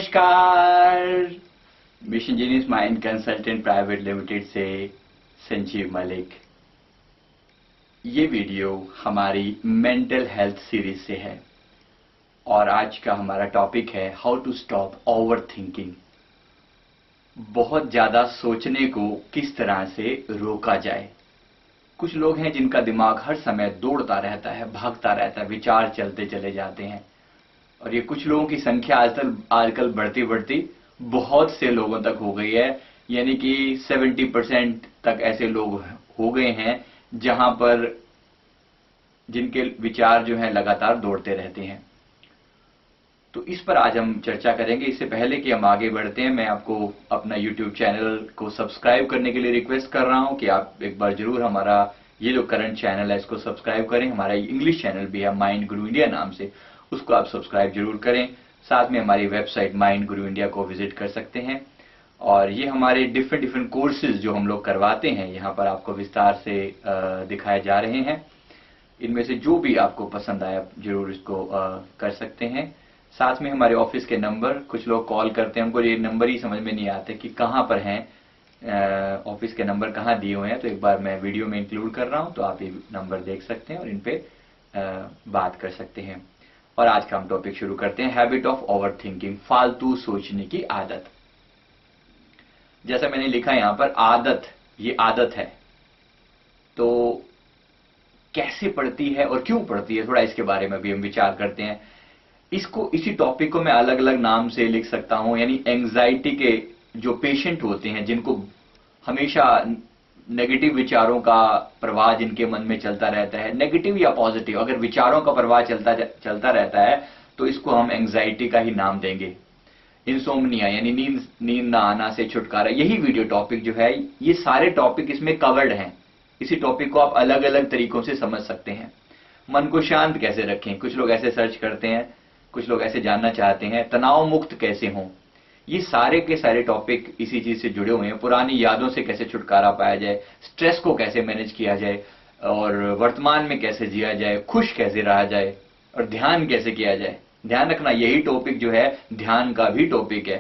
नमस्कार। Mission genius mind consultant private limited से संजीव मलिक। ये वीडियो हमारी मेंटल हेल्थ सीरीज से है और आज का हमारा टॉपिक है how to stop overthinking. बहुत ज्यादा सोचने को किस तरह से रोका जाए। कुछ लोग हैं जिनका दिमाग हर समय दौड़ता रहता है, भागता रहता है, विचार चलते चले जाते हैं और ये कुछ लोगों की संख्या आजकल बढ़ती बढ़ती बहुत से लोगों तक हो गई है। यानी कि 70% तक ऐसे लोग हो गए हैं जहां पर जिनके विचार जो हैं लगातार दौड़ते रहते हैं। तो इस पर आज हम चर्चा करेंगे। इससे पहले कि हम आगे बढ़ते हैं, मैं आपको अपना YouTube चैनल को सब्सक्राइब करने के लिए रिक्वेस्ट कर रहा हूं कि आप एक बार जरूर हमारा ये जो करंट चैनल है इसको सब्सक्राइब करें। हमारा इंग्लिश चैनल भी है माइंड गुरु इंडिया नाम से, उसको आप सब्सक्राइब जरूर करें। साथ में हमारी वेबसाइट माइंड गुरु इंडिया को विजिट कर सकते हैं और ये हमारे डिफरेंट कोर्सेज जो हम लोग करवाते हैं यहाँ पर आपको विस्तार से दिखाए जा रहे हैं। इनमें से जो भी आपको पसंद आया जरूर इसको कर सकते हैं। साथ में हमारे ऑफिस के नंबर, कुछ लोग कॉल करते हैं, हमको ये नंबर ही समझ में नहीं आते कि कहाँ पर हैं, ऑफिस के नंबर कहाँ दिए हुए हैं। तो एक बार मैं वीडियो में इंक्लूड कर रहा हूँ, तो आप ये नंबर देख सकते हैं और इन पे बात कर सकते हैं। और आज का हम टॉपिक शुरू करते हैं, हैबिट ऑफ ओवर थिंकिंग, फालतू सोचने की आदत। जैसा मैंने लिखा यहाँ पर आदत, ये आदत है, तो कैसे पड़ती है और क्यों पड़ती है, थोड़ा इसके बारे में भी हम विचार करते हैं। इसी टॉपिक को मैं अलग अलग नाम से लिख सकता हूं, यानी एंजाइटी के जो पेशेंट होते हैं, जिनको हमेशा नेगेटिव विचारों का प्रवाह जिनके मन में चलता रहता है, नेगेटिव या पॉजिटिव, अगर विचारों का प्रवाह चलता रहता है तो इसको हम एंजाइटी का ही नाम देंगे। इंसोम्निया यानी नींद ना आना से छुटकारा, यही वीडियो टॉपिक जो है, ये सारे टॉपिक इसमें कवर्ड हैं। इसी टॉपिक को आप अलग अलग तरीकों से समझ सकते हैं। मन को शांत कैसे रखें, कुछ लोग ऐसे सर्च करते हैं, कुछ लोग ऐसे जानना चाहते हैं। तनाव मुक्त कैसे हों, ये सारे के सारे टॉपिक इसी चीज से जुड़े हुए हैं। पुरानी यादों से कैसे छुटकारा पाया जाए, स्ट्रेस को कैसे मैनेज किया जाए और वर्तमान में कैसे जिया जाए, खुश कैसे रहा जाए और ध्यान कैसे किया जाए। ध्यान रखना, यही टॉपिक जो है ध्यान का भी टॉपिक है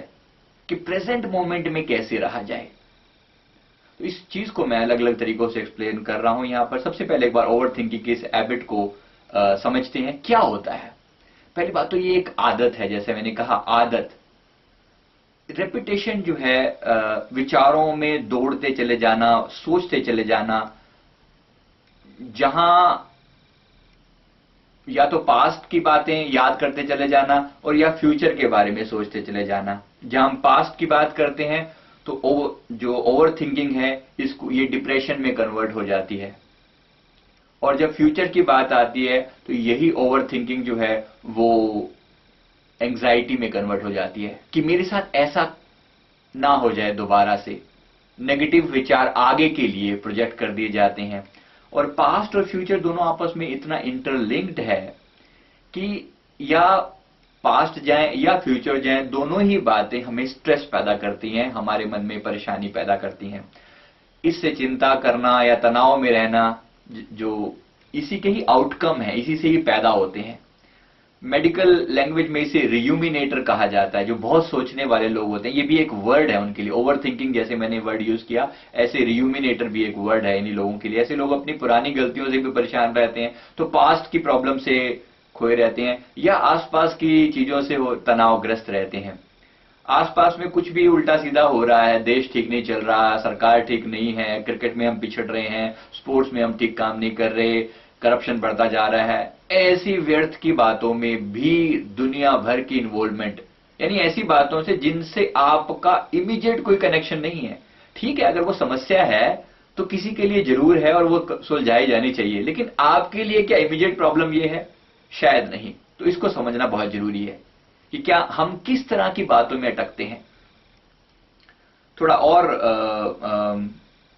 कि प्रेजेंट मोमेंट में कैसे रहा जाए। तो इस चीज को मैं अलग अलग तरीकों से एक्सप्लेन कर रहा हूं यहां पर। सबसे पहले एक बार ओवर थिंकिंग की इस हैबिट को समझते हैं, क्या होता है। पहली बात तो ये एक आदत है, जैसे मैंने कहा आदत, रेपिटेशन जो है, विचारों में दौड़ते चले जाना, सोचते चले जाना, जहां या तो पास्ट की बातें याद करते चले जाना और या फ्यूचर के बारे में सोचते चले जाना। जहां हम पास्ट की बात करते हैं तो जो ओवर थिंकिंग है इसको ये डिप्रेशन में कन्वर्ट हो जाती है और जब फ्यूचर की बात आती है तो यही ओवर थिंकिंग जो है वो एंजाइटी में कन्वर्ट हो जाती है कि मेरे साथ ऐसा ना हो जाए दोबारा से। नेगेटिव विचार आगे के लिए प्रोजेक्ट कर दिए जाते हैं और पास्ट और फ्यूचर दोनों आपस में इतना इंटरलिंक्ड है कि या पास्ट जाए या फ्यूचर जाए, दोनों ही बातें हमें स्ट्रेस पैदा करती हैं, हमारे मन में परेशानी पैदा करती हैं। इससे चिंता करना या तनाव में रहना जो इसी के ही आउटकम है, इसी से ही पैदा होते हैं। मेडिकल लैंग्वेज में इसे रियूमिनेटर कहा जाता है, जो बहुत सोचने वाले लोग होते हैं। ये भी एक वर्ड है उनके लिए। ओवर थिंकिंग जैसे मैंने वर्ड यूज किया, ऐसे रियूमिनेटर भी एक वर्ड है इन्हीं लोगों के लिए। ऐसे लोग अपनी पुरानी गलतियों से भी परेशान रहते हैं, तो पास्ट की प्रॉब्लम से खोए रहते हैं या आसपास की चीजों से वो तनावग्रस्त रहते हैं। आसपास में कुछ भी उल्टा सीधा हो रहा है, देश ठीक नहीं चल रहा, सरकार ठीक नहीं है, क्रिकेट में हम पिछड़ रहे हैं, स्पोर्ट्स में हम ठीक काम नहीं कर रहे, करप्शन बढ़ता जा रहा है, ऐसी व्यर्थ की बातों में भी दुनिया भर की इन्वॉल्वमेंट, यानी ऐसी बातों से जिनसे आपका इमीडिएट कोई कनेक्शन नहीं है। ठीक है, अगर वो समस्या है तो किसी के लिए जरूर है और वो सुलझाई जानी चाहिए, लेकिन आपके लिए क्या इमीडिएट प्रॉब्लम ये है? शायद नहीं। तो इसको समझना बहुत जरूरी है कि क्या हम किस तरह की बातों में अटकते हैं। थोड़ा और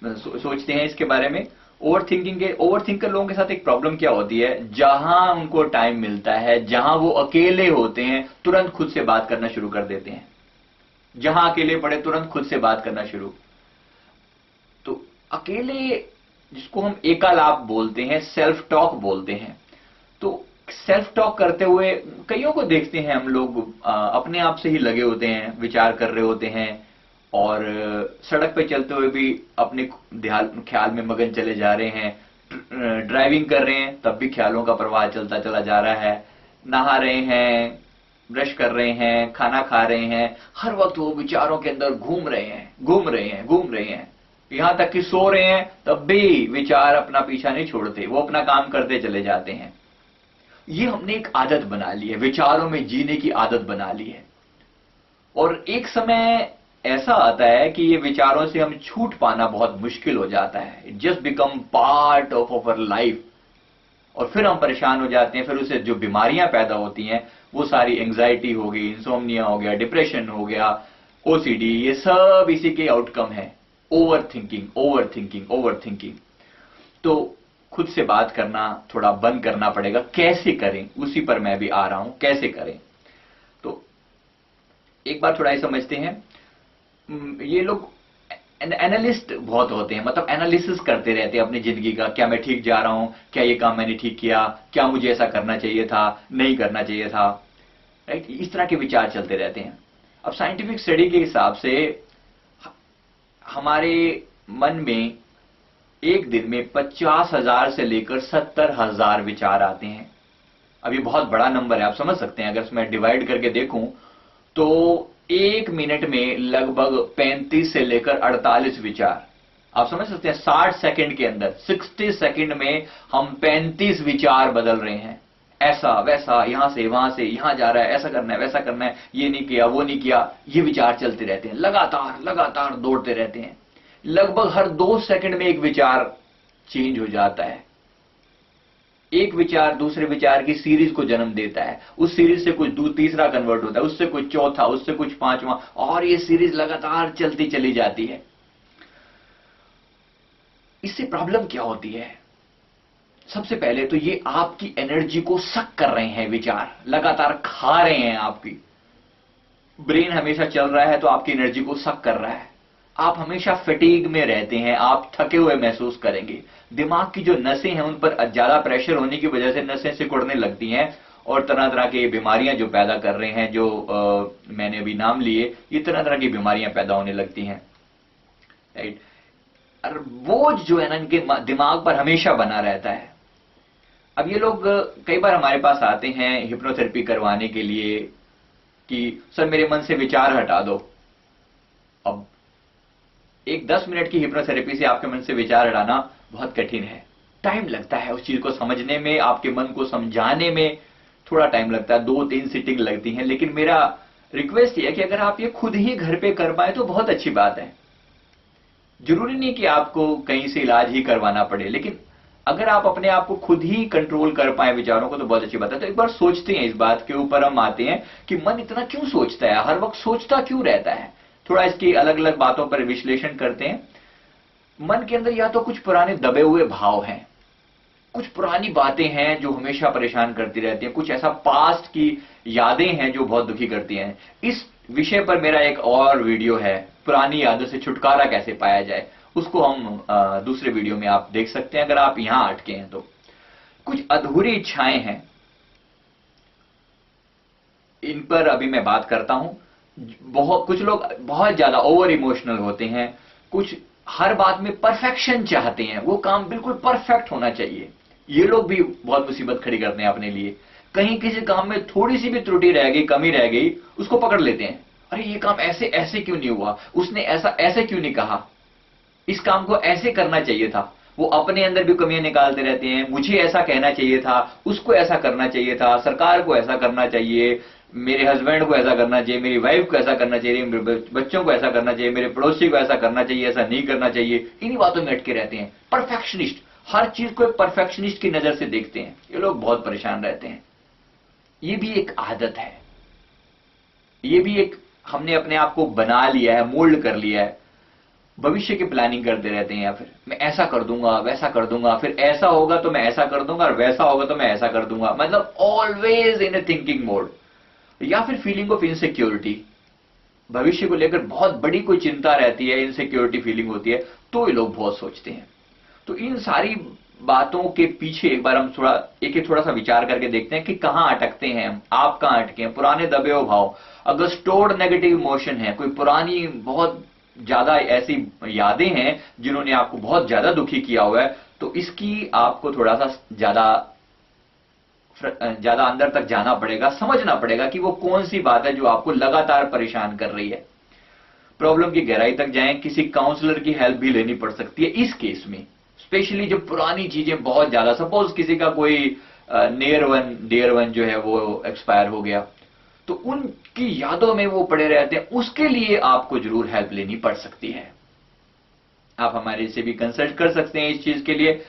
सोचते हैं इसके बारे में। ओवर थिंकर लोगों के साथ एक प्रॉब्लम क्या होती है, जहां उनको टाइम मिलता है, जहां वो अकेले होते हैं, तुरंत खुद से बात करना शुरू कर देते हैं। जहां अकेले पड़े तुरंत खुद से बात करना शुरू। तो अकेले, जिसको हम एकालाप बोलते हैं, सेल्फ टॉक बोलते हैं, तो सेल्फ टॉक करते हुए कईयों को देखते हैं हम लोग, अपने आप से ही लगे होते हैं, विचार कर रहे होते हैं और सड़क पे चलते हुए भी अपने ख्याल में मगन चले जा रहे हैं, ड्राइविंग कर रहे हैं तब भी ख्यालों का प्रवाह चलता चला जा रहा है, नहा रहे हैं, ब्रश कर रहे हैं, खाना खा रहे हैं, हर वक्त वो विचारों के अंदर घूम रहे हैं, यहां तक कि सो रहे हैं तब भी विचार अपना पीछा नहीं छोड़ते, वो अपना काम करते चले जाते हैं। ये हमने एक आदत बना ली है, विचारों में जीने की आदत बना ली है। और एक समय ऐसा आता है कि ये विचारों से हम छूट पाना बहुत मुश्किल हो जाता है, it just become part of our life. और फिर हम परेशान हो जाते हैं, फिर उससे जो बीमारियां पैदा होती हैं वो सारी एंजाइटी हो गई, इंसोम्निया हो गया, डिप्रेशन हो गया, ओसीडी, ये सब इसी के आउटकम है। Over thinking. तो खुद से बात करना थोड़ा बंद करना पड़ेगा। कैसे करें, उसी पर मैं भी आ रहा हूं, कैसे करें। तो एक बार थोड़ा ही समझते हैं, ये लोग एनालिस्ट बहुत होते हैं, मतलब एनालिसिस करते रहते हैं अपनी जिंदगी का, क्या मैं ठीक जा रहा हूं, क्या ये काम मैंने ठीक किया, क्या मुझे ऐसा करना चाहिए था, नहीं करना चाहिए था, राइट। इस तरह के विचार चलते रहते हैं। अब साइंटिफिक स्टडी के हिसाब से हमारे मन में एक दिन में 50,000 से लेकर 70,000 विचार आते हैं। अब ये बहुत बड़ा नंबर है, आप समझ सकते हैं। अगर इसमें डिवाइड करके देखूं तो एक मिनट में लगभग 35 से लेकर 48 विचार, आप समझ सकते हैं। 60 सेकंड के अंदर, 60 सेकंड में हम 35 विचार बदल रहे हैं। ऐसा वैसा, यहां से वहां से, यहां जा रहा है, ऐसा करना है, वैसा करना है, ये नहीं किया, वो नहीं किया, ये विचार चलते रहते हैं, लगातार दौड़ते रहते हैं। लगभग हर 2 सेकंड में एक विचार चेंज हो जाता है। एक विचार दूसरे विचार की सीरीज को जन्म देता है, उस सीरीज से कुछ तीसरा कन्वर्ट होता है, उससे कुछ चौथा, उससे कुछ पांचवा, और ये सीरीज लगातार चलती चली जाती है। इससे प्रॉब्लम क्या होती है? सबसे पहले तो ये आपकी एनर्जी को सक कर रहे हैं, विचार लगातार खा रहे हैं आपकी। ब्रेन हमेशा चल रहा है तो आपकी एनर्जी को सक कर रहा है। आप हमेशा फटीग में रहते हैं, आप थके हुए महसूस करेंगे। दिमाग की जो नसें हैं उन पर ज्यादा प्रेशर होने की वजह से नसें सिकुड़ने लगती हैं और तरह तरह की बीमारियां जो पैदा कर रहे हैं, जो मैंने अभी नाम लिए, ये तरह तरह की बीमारियां पैदा होने लगती हैं, राइट। और बोझ जो है ना इनके दिमाग पर हमेशा बना रहता है। अब ये लोग कई बार हमारे पास आते हैं हिप्नोथेरेपी करवाने के लिए कि सर मेरे मन से विचार हटा दो। अब एक 10 मिनट की हिप्नोथेरेपी से आपके मन से विचार हटाना बहुत कठिन है। टाइम लगता है उस चीज को समझने में, आपके मन को समझाने में थोड़ा टाइम लगता है, 2-3 सिटिंग लगती हैं। लेकिन मेरा रिक्वेस्ट ये है कि अगर आप ये खुद ही घर पे कर पाए तो बहुत अच्छी बात है। जरूरी नहीं कि आपको कहीं से इलाज ही करवाना पड़े, लेकिन अगर आप अपने आप को खुद ही कंट्रोल कर पाए विचारों को तो बहुत अच्छी बात है। तो एक बार सोचते हैं, इस बात के ऊपर हम आते हैं कि मन इतना क्यों सोचता है, हर वक्त सोचता क्यों रहता है। थोड़ा इसकी अलग अलग बातों पर विश्लेषण करते हैं। मन के अंदर या तो कुछ पुराने दबे हुए भाव हैं, कुछ पुरानी बातें हैं जो हमेशा परेशान करती रहती हैं, कुछ ऐसा पास्ट की यादें हैं जो बहुत दुखी करती हैं। इस विषय पर मेरा एक और वीडियो है, पुरानी यादों से छुटकारा कैसे पाया जाए, उसको हम दूसरे वीडियो में आप देख सकते हैं अगर आप यहां अटके हैं तो। कुछ अधूरी इच्छाएं हैं, इन पर अभी मैं बात करता हूं। कुछ लोग बहुत ज्यादा ओवर इमोशनल होते हैं, कुछ हर बात में परफेक्शन चाहते हैं, वो काम बिल्कुल परफेक्ट होना चाहिए। ये लोग भी बहुत मुसीबत खड़ी करते हैं अपने लिए। कहीं किसी काम में थोड़ी सी भी त्रुटि रह गई, कमी रह गई, उसको पकड़ लेते हैं। अरे ये काम ऐसे ऐसे क्यों नहीं हुआ, उसने ऐसा ऐसे क्यों नहीं कहा, इस काम को ऐसे करना चाहिए था। वो अपने अंदर भी कमियां निकालते रहते हैं। मुझे ऐसा कहना चाहिए था, उसको ऐसा करना चाहिए था, सरकार को ऐसा करना चाहिए, मेरे हस्बैंड को ऐसा करना चाहिए, मेरी वाइफ को ऐसा करना चाहिए, मेरे बच्चों को ऐसा करना चाहिए, मेरे पड़ोसी को ऐसा करना चाहिए, ऐसा नहीं करना चाहिए। इन्हीं बातों में अटके रहते हैं। परफेक्शनिस्ट, हर चीज को एक परफेक्शनिस्ट की नजर से देखते हैं। ये लोग बहुत परेशान रहते हैं। ये भी एक आदत है, ये भी एक हमने अपने आप को बना लिया है, मोल्ड कर लिया है। भविष्य की प्लानिंग करते रहते हैं, या फिर मैं ऐसा कर दूंगा, वैसा कर दूंगा, फिर ऐसा होगा तो मैं ऐसा कर दूंगा, और वैसा होगा तो मैं ऐसा कर दूंगा। मतलब always in a thinking mode. या फिर फीलिंग ऑफ इनसिक्योरिटी, भविष्य को लेकर बहुत बड़ी कोई चिंता रहती है, इनसिक्योरिटी फीलिंग होती है, तो ये लोग बहुत सोचते हैं। तो इन सारी बातों के पीछे एक बार हम थोड़ा सा विचार करके देखते हैं कि कहां अटकते हैं हम, आप कहां अटके हैं। पुराने दबे हुए भाव, अगर स्टोर्ड नेगेटिव इमोशन है, कोई पुरानी बहुत ज्यादा ऐसी यादें हैं जिन्होंने आपको बहुत ज्यादा दुखी किया हुआ है, तो इसकी आपको थोड़ा सा ज्यादा अंदर तक जाना पड़ेगा, समझना पड़ेगा कि वो कौन सी बात है जो आपको लगातार परेशान कर रही है। प्रॉब्लम की गहराई तक जाएं, किसी काउंसलर की हेल्प भी लेनी पड़ सकती है इस केस में, स्पेशली जब पुरानी चीजें बहुत ज्यादा, सपोज किसी का कोई नियर वन डियर वन जो है वो एक्सपायर हो गया, तो उनकी यादों में वो पड़े रहते हैं, उसके लिए आपको जरूर हेल्प लेनी पड़ सकती है। आप हमारे से भी कंसल्ट कर सकते हैं इस चीज के लिए,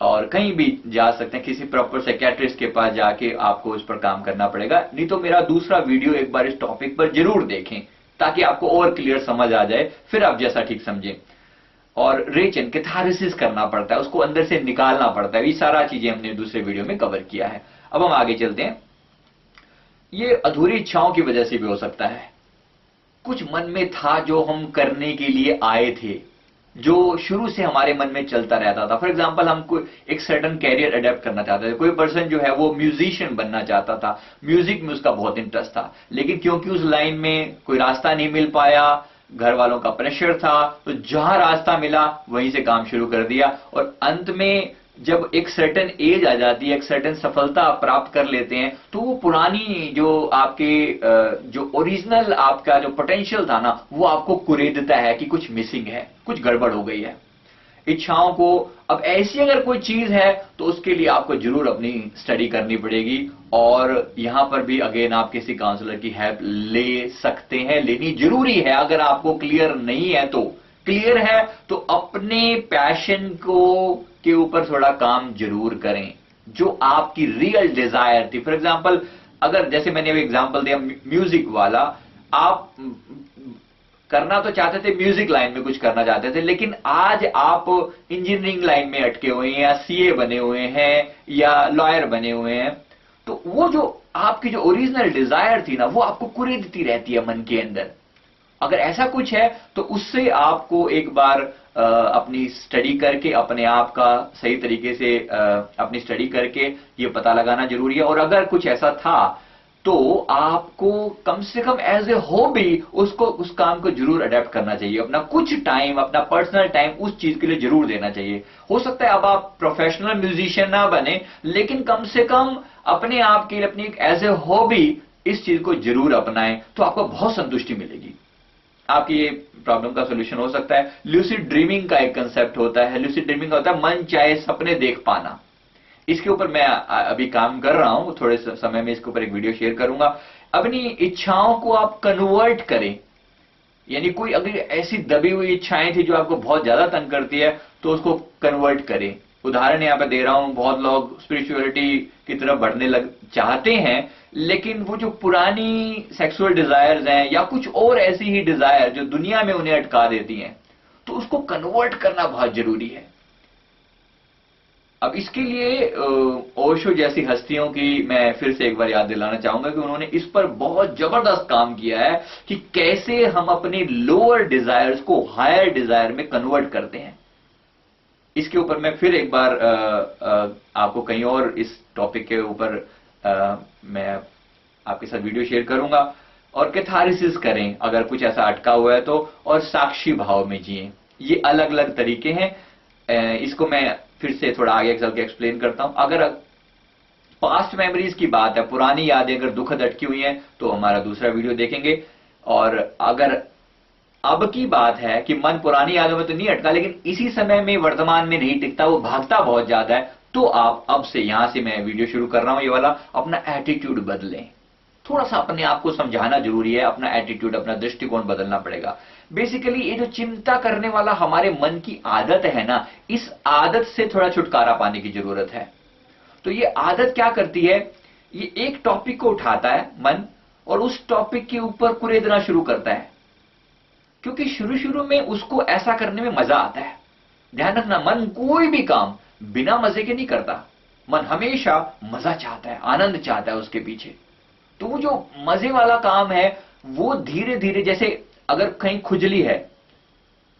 और कहीं भी जा सकते हैं, किसी प्रॉपर साइकियाट्रिस्ट के पास जाके आपको उस पर काम करना पड़ेगा। नहीं तो मेरा दूसरा वीडियो एक बार इस टॉपिक पर जरूर देखें ताकि आपको और क्लियर समझ आ जाए, फिर आप जैसा ठीक समझें। और रेचन कैथारसिस करना पड़ता है, उसको अंदर से निकालना पड़ता है, ये सारा चीजें हमने दूसरे वीडियो में कवर किया है। अब हम आगे चलते हैं। ये अधूरी इच्छाओं की वजह से भी हो सकता है, कुछ मन में था जो हम करने के लिए आए थे, जो शुरू से हमारे मन में चलता रहता था। फॉर एग्जाम्पल, हम कोई एक सर्टन कैरियर अडेप्ट करना चाहते थे। कोई पर्सन जो है वो म्यूजिशियन बनना चाहता था, म्यूजिक में उसका बहुत इंटरेस्ट था, लेकिन क्योंकि उस लाइन में कोई रास्ता नहीं मिल पाया, घर वालों का प्रेशर था, तो जहां रास्ता मिला वहीं से काम शुरू कर दिया, और अंत में जब एक सर्टेन एज आ जाती है, एक सर्टेन सफलता प्राप्त कर लेते हैं, तो वो पुरानी जो आपके जो ओरिजिनल आपका जो पोटेंशियल था ना, वो आपको कुरेदता है कि कुछ मिसिंग है, कुछ गड़बड़ हो गई है। इच्छाओं को, अब ऐसी अगर कोई चीज है तो उसके लिए आपको जरूर अपनी स्टडी करनी पड़ेगी, और यहां पर भी अगेन आप किसी काउंसलर की हेल्प ले सकते हैं, लेनी जरूरी है। अगर आपको क्लियर नहीं है तो, क्लियर है तो अपने पैशन को के ऊपर थोड़ा काम जरूर करें, जो आपकी रियल डिजायर थी। फॉर एग्जाम्पल, अगर जैसे मैंने अभी एग्जाम्पल दिया म्यूजिक वाला, आप करना तो चाहते थे, म्यूजिक लाइन में कुछ करना चाहते थे, लेकिन आज आप इंजीनियरिंग लाइन में अटके हुए हैं, या सीए बने हुए हैं, या लॉयर बने हुए हैं, तो वो जो आपकी जो ओरिजिनल डिजायर थी ना, वो आपको कुरेदती रहती है मन के अंदर। अगर ऐसा कुछ है तो उससे आपको एक बार अपनी स्टडी करके, अपने आप का सही तरीके से अपनी स्टडी करके ये पता लगाना जरूरी है। और अगर कुछ ऐसा था तो आपको कम से कम एज ए हॉबी उसको, उस काम को जरूर अडेप्ट करना चाहिए। अपना कुछ टाइम, अपना पर्सनल टाइम उस चीज के लिए जरूर देना चाहिए। हो सकता है अब आप प्रोफेशनल म्यूजिशियन ना बने, लेकिन कम से कम अपने आप के लिए अपनी एज ए हॉबी इस चीज को जरूर अपनाएं, तो आपको बहुत संतुष्टि मिलेगी। आपकी ये प्रॉब्लम का सोल्यूशन हो सकता है। ल्यूसिड ड्रीमिंग का एक कंसेप्ट होता है। ल्यूसिड ड्रीमिंग का होता है मन चाहे सपने देख पाना। इसके ऊपर मैं अभी काम कर रहा हूं, थोड़े समय में इसके ऊपर एक वीडियो शेयर करूंगा। अपनी इच्छाओं को आप कन्वर्ट करें, यानी कोई अगर ऐसी दबी हुई इच्छाएं थी जो आपको बहुत ज्यादा तंग करती है, तो उसको कन्वर्ट करें। उदाहरण यहां पर दे रहा हूं, बहुत लोग स्पिरिचुअलिटी की तरफ बढ़ने चाहते हैं, लेकिन वो जो पुरानी सेक्सुअल डिजायर्स हैं या कुछ और ऐसी ही डिजायर जो दुनिया में उन्हें अटका देती हैं, तो उसको कन्वर्ट करना बहुत जरूरी है। अब इसके लिए ओशो जैसी हस्तियों की मैं फिर से एक बार याद दिलाना चाहूंगा कि उन्होंने इस पर बहुत जबरदस्त काम किया है कि कैसे हम अपने लोअर डिजायर्स को हायर डिजायर में कन्वर्ट करते हैं। इसके ऊपर मैं फिर एक बार आपको कहीं और इस टॉपिक के ऊपर मैं आपके साथ वीडियो शेयर करूंगा। और कैथारसिस करें अगर कुछ ऐसा अटका हुआ है तो, और साक्षी भाव में जिए। ये अलग अलग तरीके हैं। इसको मैं फिर से थोड़ा आगे चल के एक्सप्लेन करता हूं। अगर पास्ट मेमोरीज की बात है, पुरानी यादें अगर दुखद अटकी हुई हैं, तो हमारा दूसरा वीडियो देखेंगे। और अगर अब की बात है कि मन पुरानी यादों में तो नहीं अटका, लेकिन इसी समय में वर्तमान में नहीं टिकता, वो भागता बहुत ज्यादा है, तो आप अब से, यहां से मैं वीडियो शुरू कर रहा हूं ये वाला, अपना एटीट्यूड बदलें। थोड़ा सा अपने आप को समझाना जरूरी है, अपना एटीट्यूड, अपना दृष्टिकोण बदलना पड़ेगा। बेसिकली ये जो चिंता करने वाला हमारे मन की आदत है ना, इस आदत से थोड़ा छुटकारा पाने की जरूरत है। तो ये आदत क्या करती है, ये एक टॉपिक को उठाता है मन, और उस टॉपिक के ऊपर कुरेदना शुरू करता है, क्योंकि शुरू शुरू में उसको ऐसा करने में मजा आता है। ध्यान रखना, मन कोई भी काम बिना मजे के नहीं करता। मन हमेशा मजा चाहता है, आनंद चाहता है उसके पीछे। तो वो जो मजे वाला काम है, वो धीरे धीरे, जैसे अगर कहीं खुजली है,